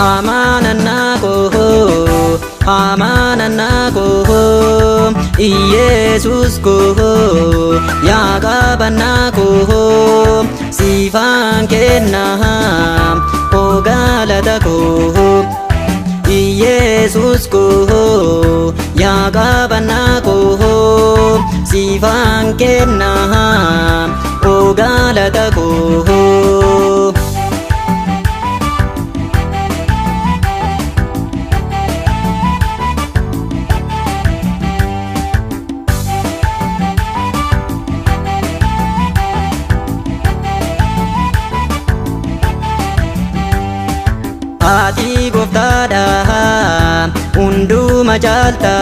amananako amananako Yesus ko yakabanako sifan kenna o galatako Yesus ko yakabanako sifan kenna o galatako Ati goftaadha hunduma caalta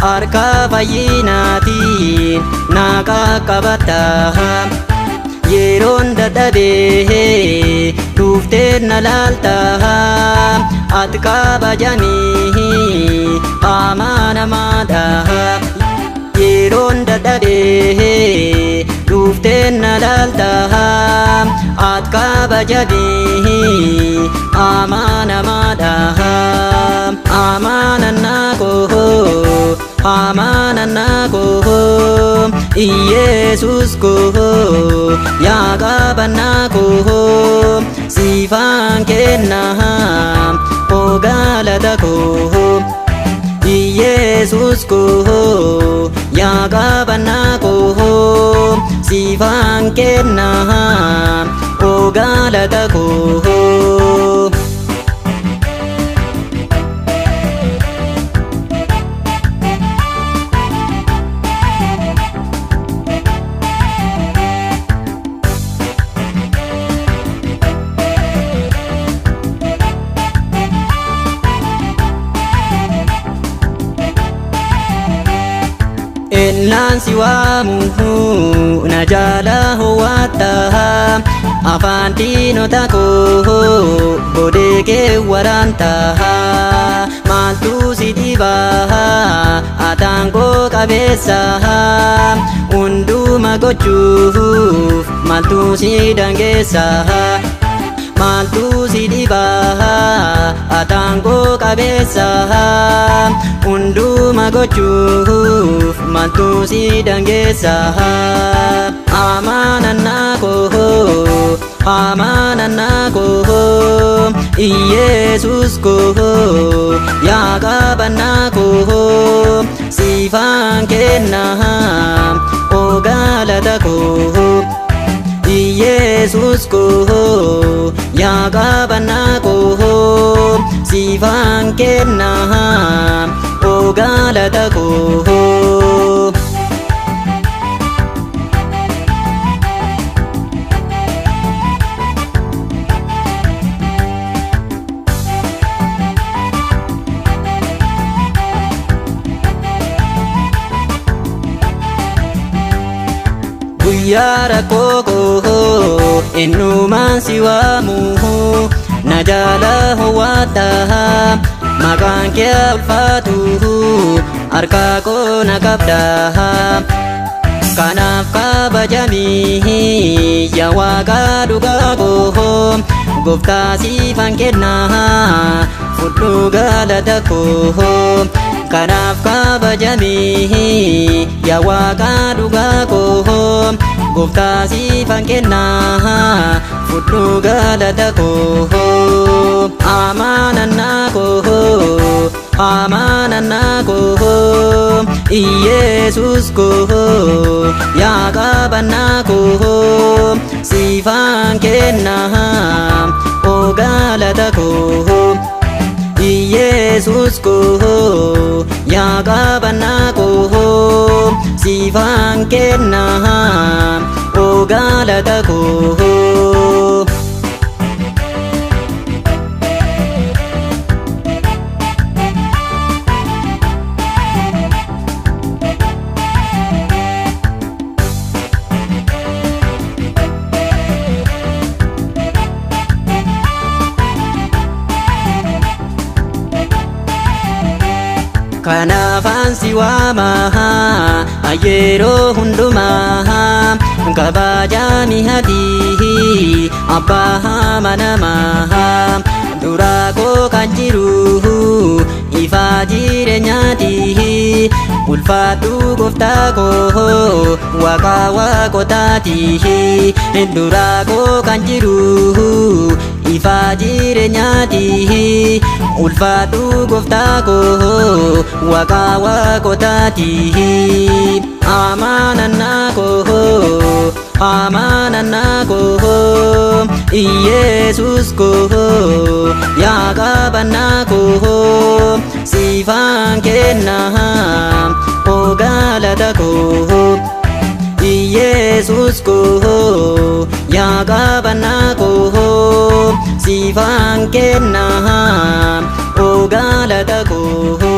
harka fayyinaatiin na qaqqabatta yeroon dadhabee dhuftee na laalta ati kabajanii amanamaadha yeroon dadhabee dhuftee na laalta ati kabajanii amanamaadha amananako amananako Yesus ko yakabanako sifan kenna o galatako Yesus ko yakabanako sifan kenna o galatako Ennaan si waamu na jala hawwatta afaan diinota koo bodee kee waraanta maaltu si dhiba ataangoo qabeessa hunduma gochuuf maaltu si dangeessa maaltu si dhiba ataangoo qabeessa hunduma gochuuf maaltu si dangeessa amananako amananako Yesus ko yakabanako sifan kenna o galatako Yesus ko yakabanako sifan kenna o galatako Guyyaara koo innumaan si waamu na jala hawwatta maqaan kee ulfaatu harka koo na qabda kanaaf kabajamii yaa Waaqa dhugaa koo gooftaa siifan kenna fudhu galata koo kanaaf kabajamii yaa Waaqa dhugaa koo gooftaa siifan kenna fudhu galata koo amananako amananako Yesus ko yakabanako sifan kenna o galatako Yesus ko yakabanako sifan kenna o galatako Kanaafan si waama yeroo hundumaa kabajani hati abbaa amanamaa duraa koo kan jiru ifaa jireenyaati. Ulfaadhu gooftaa koo waaqa waaqotaati. Duraa koo kan jiru ifaa jireenyaati. Ulfaadhu gooftaa koo waaqa waaqotaati. Amanannaa koo amanannaa koo Yesus koo yaa qabannaa koo siifaan kennaa oo galata koo. Yesus koo yaa qabannaa koo siifaan kennaa oo galata koo.